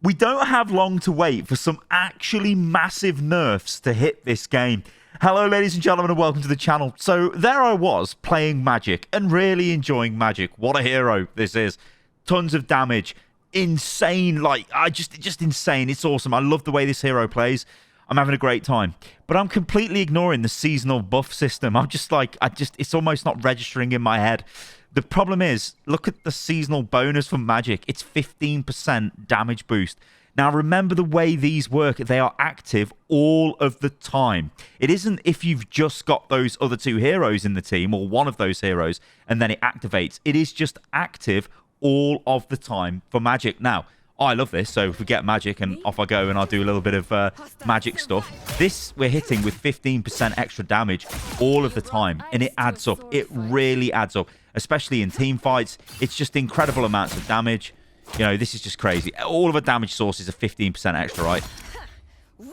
We don't have long to wait for some actually massive nerfs to hit this game. Hello, ladies and gentlemen, and welcome to the channel. So there I was, playing Magic and really enjoying Magic. What a hero this is. Tons of damage. Insane. Like, just insane. It's awesome. I love the way this hero plays. I'm having a great time. But I'm completely ignoring the seasonal buff system. I'm just like, it's almost not registering in my head. The problem is, look at the seasonal bonus for Magic. It's 15% damage boost. Now, remember the way these work. They are active all of the time. It isn't if you've just got those other two heroes in the team or one of those heroes and then it activates. It is just active all of the time for Magic. Now, I love this, so if we get Magic and off I go and I'll do a little bit of Magic stuff. This we're hitting with 15% extra damage all of the time, and it adds up. It really adds up, especially in team fights. It's just incredible amounts of damage. You know, this is just crazy. All of her damage sources are 15% extra, right?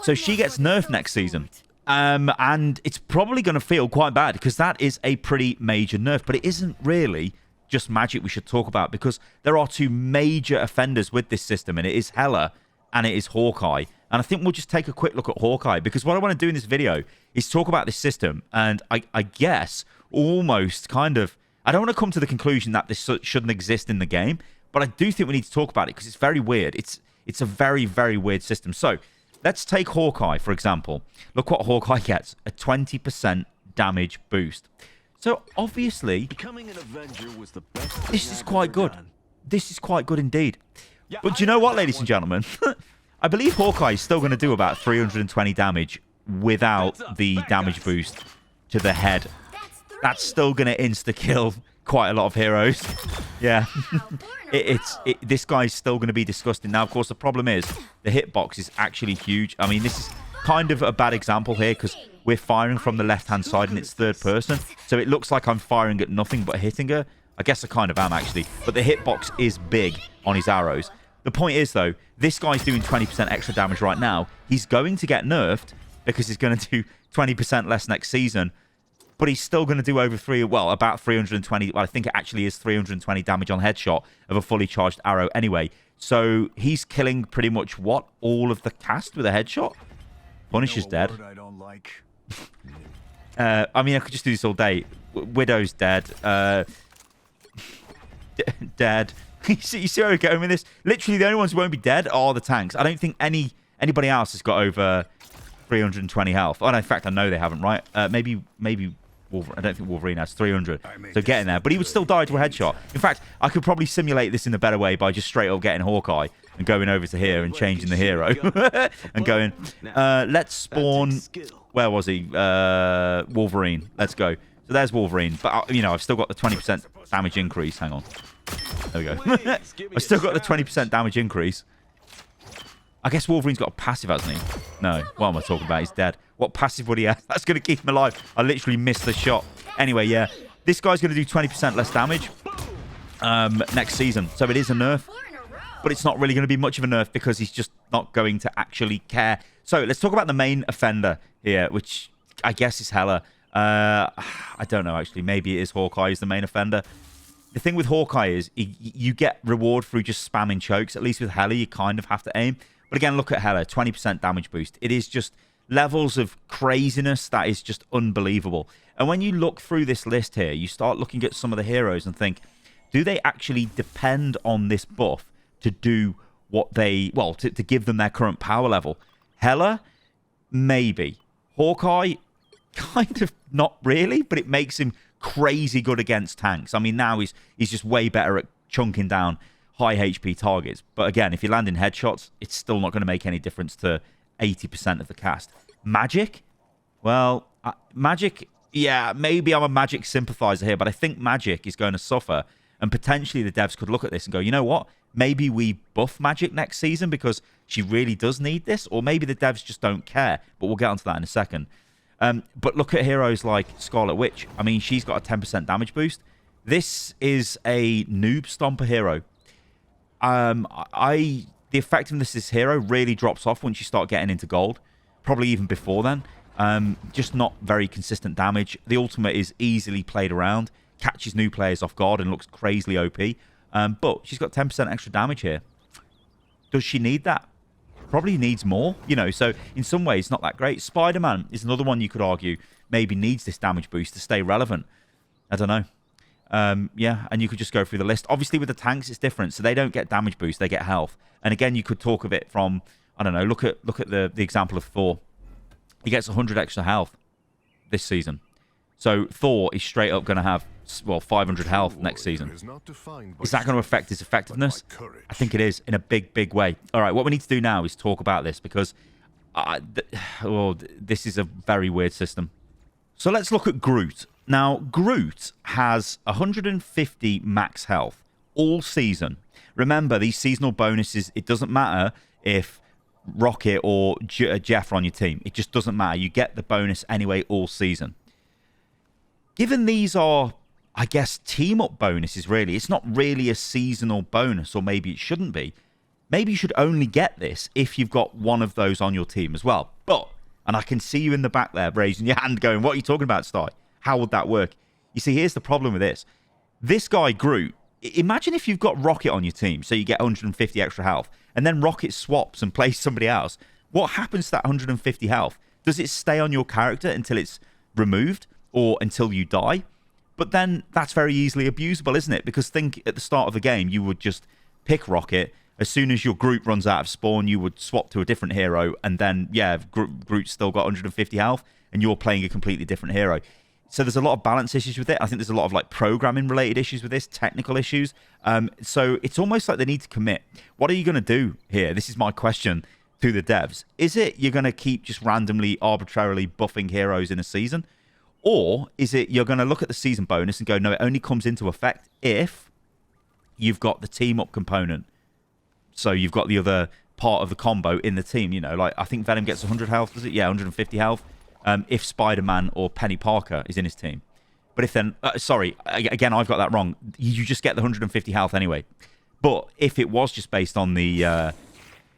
So she gets nerfed next season. And it's probably going to feel quite bad because that is a pretty major nerf, but it isn't really just Magic we should talk about, because there are two major offenders with this system, and it is Hela and it is Hawkeye. And I think we'll just take a quick look at Hawkeye, because what I want to do in this video is talk about this system, and I guess almost kind of, I don't want to come to the conclusion that this shouldn't exist in the game, but I do think we need to talk about it because it's very weird. It's a very, very weird system. So let's take Hawkeye, for example. Look what Hawkeye gets, a 20% damage boost. So, obviously, this is quite good. This is quite good indeed. But do you know what, ladies and gentlemen? I believe Hawkeye is still going to do about 320 damage without the damage boost to the head. That's still going to insta-kill quite a lot of heroes. Yeah. This guy's still going to be disgusting. Now, of course, the problem is the hitbox is actually huge. I mean, this is kind of a bad example here because we're firing from the left-hand side and it's third person. So it looks like I'm firing at nothing but hitting her. I guess I kind of am, actually. But the hitbox is big on his arrows. The point is, though, this guy's doing 20% extra damage right now. He's going to get nerfed because he's going to do 20% less next season. But he's still going to do about 320. Well, I think it actually is 320 damage on headshot of a fully charged arrow anyway. So he's killing pretty much, what? All of the cast with a headshot? Punisher's dead. I mean, I could just do this all day. Widow's dead. Dead. You see where we're going with this? Literally, the only ones who won't be dead are the tanks. I don't think anybody else has got over 320 health. Oh, no, in fact, I know they haven't, right? Maybe Wolverine. I don't think Wolverine has 300. So getting there. But he would still die to a headshot. In fact, I could probably simulate this in a better way by just straight up getting Hawkeye and going over to here and changing the hero. And going, let's spawn... Where was he? Wolverine. Let's go. So there's Wolverine. But, you know, I've still got the 20% damage increase. Hang on. There we go. I've still got the 20% damage increase. I guess Wolverine's got a passive, hasn't he? No. What am I talking about? He's dead. What passive would he have? That's going to keep him alive. I literally missed the shot. Anyway, yeah. This guy's going to do 20% less damage next season. So it is a nerf. But it's not really going to be much of a nerf because he's just not going to actually care. So let's talk about the main offender here, which I guess is Hela. I don't know, actually. Maybe it is Hawkeye is the main offender. The thing with Hawkeye is you get reward through just spamming chokes. At least with Hela, you kind of have to aim. But again, look at Hela, 20% damage boost. It is just levels of craziness that is just unbelievable. And when you look through this list here, you start looking at some of the heroes and think, do they actually depend on this buff to do what they... Well, to give them their current power level? Hela? Maybe. Hawkeye? Kind of not really, but it makes him crazy good against tanks. I mean, now he's just way better at chunking down high HP targets. But again, if you land in headshots, it's still not going to make any difference to 80% of the cast. Magic? Well, Magic, yeah, maybe I'm a Magic sympathizer here, but I think Magic is going to suffer. And potentially the devs could look at this and go, you know what? Maybe we buff Magic next season because she really does need this. Or maybe the devs just don't care. But we'll get onto that in a second. But look at heroes like Scarlet Witch. I mean, she's got a 10% damage boost. This is a noob stomper hero. The effectiveness of this hero really drops off once you start getting into gold. Probably even before then. Just not very consistent damage. The ultimate is easily played around. Catches new players off guard and looks crazily OP. But she's got 10% extra damage here. Does she need that? Probably needs more, you know, so in some ways not that great. Spider-Man is another one you could argue maybe needs this damage boost to stay relevant. I don't know. Yeah, and you could just go through the list. Obviously with the tanks it's different, so they don't get damage boost, they get health. And again, you could talk of it from, I don't know, look at the example of Thor. He gets 100 extra health this season. So Thor is straight up going to have, well, 500 health next season. Is that going to affect his effectiveness? I think it is, in a big, big way. All right, what we need to do now is talk about this, because this is a very weird system. So let's look at Groot. Now, Groot has 150 max health all season. Remember, these seasonal bonuses, it doesn't matter if Rocket or Jeff are on your team. It just doesn't matter. You get the bonus anyway all season. Given these are, I guess, team-up bonuses, really, it's not really a seasonal bonus, or maybe it shouldn't be. Maybe you should only get this if you've got one of those on your team as well. But, and I can see you in the back there raising your hand going, what are you talking about, Sty? How would that work? You see, here's the problem with this. This guy, Groot, imagine if you've got Rocket on your team, so you get 150 extra health, and then Rocket swaps and plays somebody else. What happens to that 150 health? Does it stay on your character until it's removed, or until you die? But then that's very easily abusable, isn't it? Because think, at the start of the game, you would just pick Rocket. As soon as your group runs out of spawn, you would swap to a different hero, and then, yeah, Groot's still got 150 health, and you're playing a completely different hero. So there's a lot of balance issues with it. I think there's a lot of like programming related issues with this, technical issues. So it's almost like they need to commit. What are you going to do here? This is my question to the devs. Is it you're going to keep just randomly, arbitrarily buffing heroes in a season? Or is it you're going to look at the season bonus and go, no, it only comes into effect if you've got the team up component. So you've got the other part of the combo in the team, you know, like I think Venom gets 100 health, does it? Yeah, 150 health. If Spider-Man or Penny Parker is in his team. But if then, sorry, again, I've got that wrong. You just get the 150 health anyway. But if it was just based on the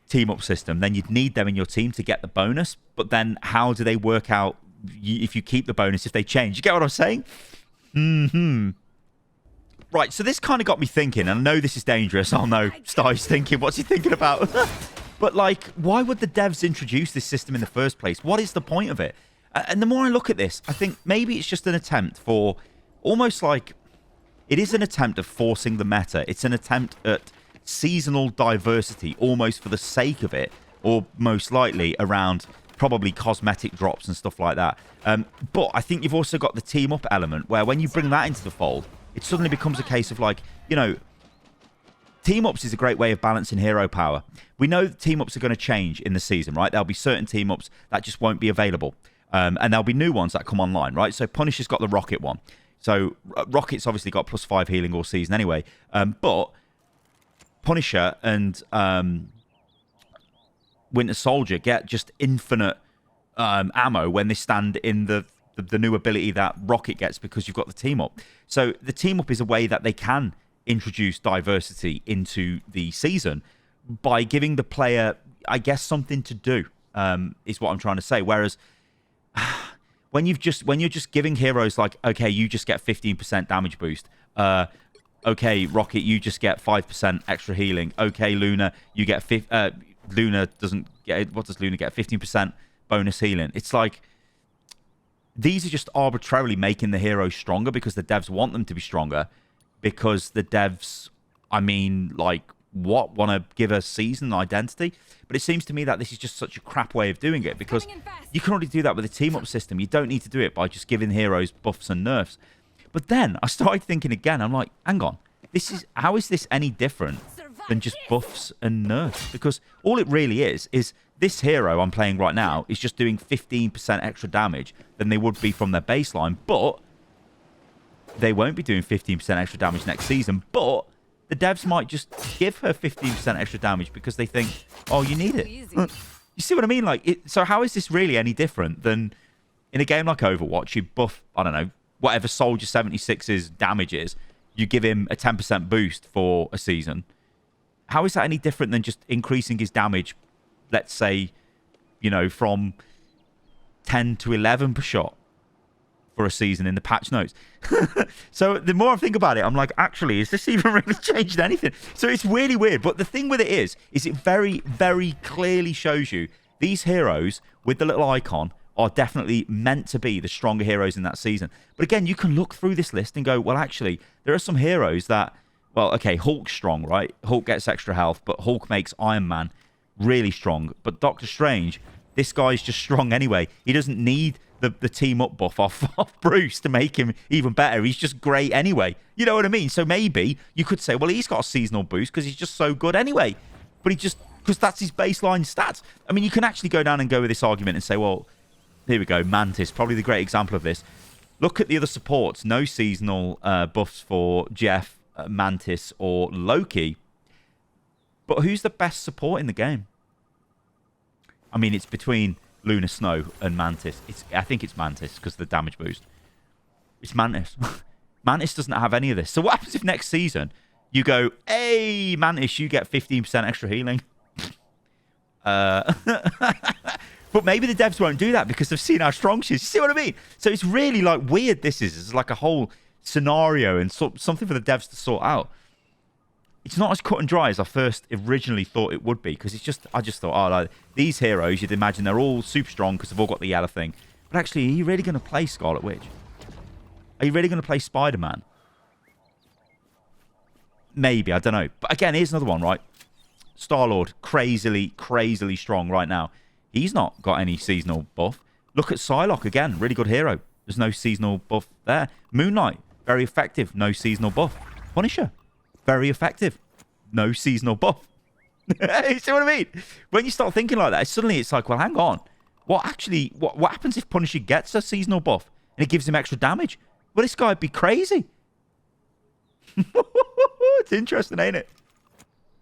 team-up system, then you'd need them in your team to get the bonus. But then how do they work out if you keep the bonus, if they change? You get what I'm saying? Right, so this kind of got me thinking, and I know this is dangerous. Oh no, Sty's thinking, what's he thinking about? But like, why would the devs introduce this system in the first place? What is the point of it? And the more I look at this, I think maybe it's just an attempt for almost like it is an attempt of forcing the meta. It's an attempt at seasonal diversity almost for the sake of it, or most likely around probably cosmetic drops and stuff like that. But I think you've also got the team up element where when you bring that into the fold, it suddenly becomes a case of like, you know, team-ups is a great way of balancing hero power. We know that team-ups are going to change in the season, right? There'll be certain team-ups that just won't be available. And there'll be new ones that come online, right? So Punisher's got the Rocket one. So Rocket's obviously got +5 healing all season anyway. But Punisher and Winter Soldier get just infinite ammo when they stand in the new ability that Rocket gets because you've got the team-up. So the team-up is a way that they can introduce diversity into the season by giving the player, I guess, something to do, is what I'm trying to say. Whereas when you're just giving heroes like, okay, you just get 15% damage boost. Okay, Rocket, you just get 5% extra healing. Okay, Luna, you get Luna doesn't get, what does Luna get? 15% bonus healing. It's like these are just arbitrarily making the heroes stronger because the devs want them to be stronger. Because the devs, I mean, like, what? Want to give a season identity? But it seems to me that this is just such a crap way of doing it. Because you can already do that with a team-up system. You don't need to do it by just giving heroes buffs and nerfs. But then I started thinking again. I'm like, hang on. How is this any different than just buffs and nerfs? Because all it really is this hero I'm playing right now is just doing 15% extra damage than they would be from their baseline. But they won't be doing 15% extra damage next season, but the devs might just give her 15% extra damage because they think, oh, you need it. You see what I mean? Like, so how is this really any different than in a game like Overwatch, you buff, I don't know, whatever Soldier 76's damage is, you give him a 10% boost for a season. How is that any different than just increasing his damage, let's say, you know, from 10 to 11 per shot? for a season in the patch notes. So the more I think about it, I'm like, actually, is this even really changed anything? So it's really weird. But the thing with it is it very, very clearly shows you these heroes with the little icon are definitely meant to be the stronger heroes in that season. But again, you can look through this list and go, well, actually, there are some heroes that, well, okay, Hulk's strong, right? Hulk gets extra health, but Hulk makes Iron Man really strong. But Doctor Strange, this guy's just strong anyway. He doesn't need the team up buff off Bruce to make him even better. He's just great anyway. You know what I mean? So maybe you could say, well, he's got a seasonal boost because he's just so good anyway. But he just, because that's his baseline stats. I mean, you can actually go down and go with this argument and say, well, here we go. Mantis, probably the great example of this. Look at the other supports. No seasonal buffs for Jeff, Mantis, or Loki. But who's the best support in the game? I mean, it's between Luna Snow and Mantis. I think it's Mantis because of the damage boost. It's Mantis. Mantis doesn't have any of this. So what happens if next season you go, hey, Mantis, you get 15% extra healing? But maybe the devs won't do that because they've seen how strong she is. You see what I mean? So it's really like weird this is. It's like a whole scenario and something for the devs to sort out. It's not as cut and dry as I first originally thought it would be, because I just thought, oh, like, these heroes, you'd imagine they're all super strong because they've all got the yellow thing. But actually, are you really going to play Scarlet Witch? Are you really going to play Spider-Man? Maybe, I don't know. But again, here's another one, right? Star-Lord, crazily strong right now. He's not got any seasonal buff. Look at Psylocke again, really good hero. There's no seasonal buff there. Moon Knight, very effective, no seasonal buff. Punisher, very effective, no seasonal buff. You see what I mean? When you start thinking like that, suddenly it's like, well, hang on. What happens if Punisher gets a seasonal buff and it gives him extra damage? Well, this guy would be crazy. It's interesting, ain't it?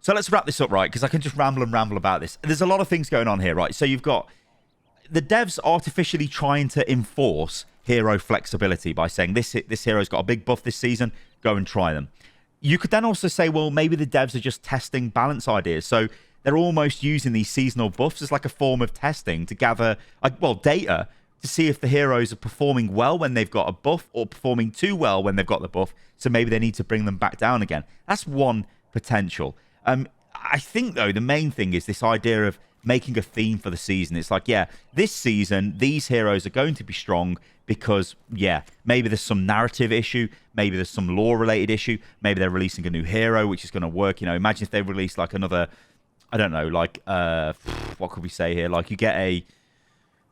So let's wrap this up, right? Because I can just ramble about this. There's a lot of things going on here, right? So you've got the devs artificially trying to enforce hero flexibility by saying this hero's got a big buff this season, go and try them. You could then also say, well, maybe the devs are just testing balance ideas. So they're almost using these seasonal buffs as like a form of testing to gather, data to see if the heroes are performing well when they've got a buff or performing too well when they've got the buff. So maybe they need to bring them back down again. That's one potential. I think, though, the main thing is this idea of making a theme for the season. It's like, yeah, this season, these heroes are going to be strong because, yeah, maybe there's some narrative issue, maybe there's some lore-related issue, maybe they're releasing a new hero, which is going to work. You know, imagine if they release, like, another, I don't know, like, what could we say here? Like, you get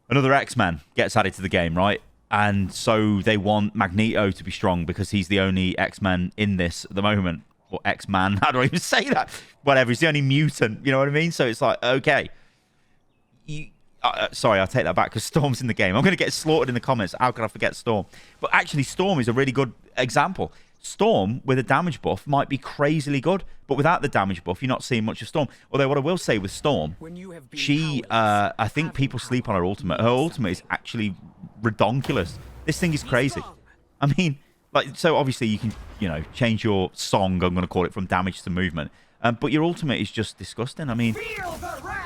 another X-Man gets added to the game, right? And so they want Magneto to be strong because he's the only X-Man in this at the moment. Or X-Man, how do I even say that? Whatever, he's the only mutant, you know what I mean? So it's like, okay. Sorry, I'll take that back because Storm's in the game. I'm going to get slaughtered in the comments. How could I forget Storm? But actually, Storm is a really good example. Storm, with a damage buff, might be crazily good, but without the damage buff, you're not seeing much of Storm. Although what I will say with Storm, she, I think people sleep on her ultimate. Her ultimate is actually redonkulous. This thing is crazy. I mean, like, so obviously you can, you know, change your song, I'm going to call it, from damage to movement. But your ultimate is just disgusting. I mean,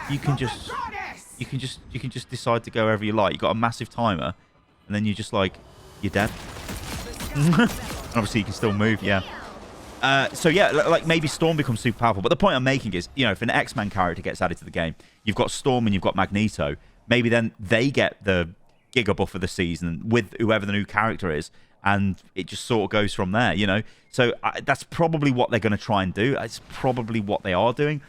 you can just decide to go wherever you like. You got a massive timer, and then you're just like, you're dead. And obviously you can still move, yeah. So yeah, like maybe Storm becomes super powerful. But the point I'm making is, you know, if an X-Man character gets added to the game, you've got Storm and you've got Magneto. Maybe then they get the Giga buff of the season with whoever the new character is. And it just sort of goes from there, you know. So that's probably what they're going to try and do. It's probably what they are doing.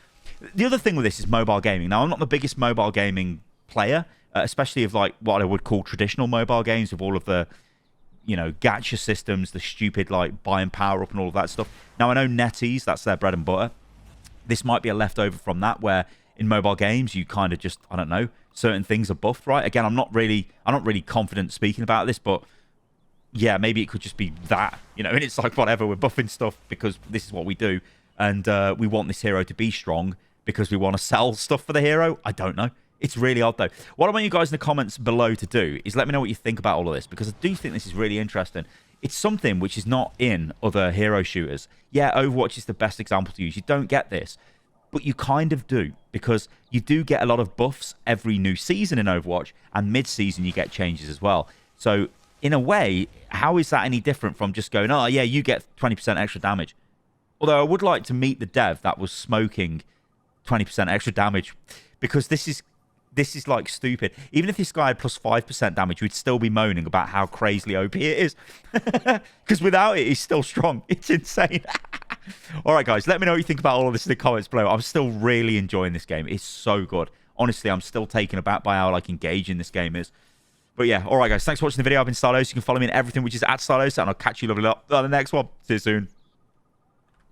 The other thing with this is mobile gaming. Now, I'm not the biggest mobile gaming player, especially of like what I would call traditional mobile games with all of the, you know, gacha systems, the stupid like buy and power up and all of that stuff. Now, I know NetEase, that's their bread and butter. This might be a leftover from that, where in mobile games you kind of just, I don't know, certain things are buffed, right? Again, I'm not really confident speaking about this, but yeah, maybe it could just be that, you know, and it's like, whatever, we're buffing stuff because this is what we do, and we want this hero to be strong because we want to sell stuff for the hero. I don't know. It's really odd, though. What I want you guys in the comments below to do is let me know what you think about all of this, because I do think this is really interesting. It's something which is not in other hero shooters. Yeah, Overwatch is the best example to use. You don't get this, but you kind of do, because you do get a lot of buffs every new season in Overwatch, and mid-season you get changes as well. So in a way, how is that any different from just going, oh, yeah, you get 20% extra damage? Although I would like to meet the dev that was smoking 20% extra damage, because this is like stupid. Even if this guy had plus 5% damage, we'd still be moaning about how crazily OP it is. Because without it, he's still strong. It's insane. All right, guys, let me know what you think about all of this in the comments below. I'm still really enjoying this game. It's so good. Honestly, I'm still taken aback by how like engaging this game is. But yeah, all right, guys, thanks for watching the video. I've been Stylosa. You can follow me in everything, which is at Stylosa, and I'll catch you lovely lot on the next one. See you soon.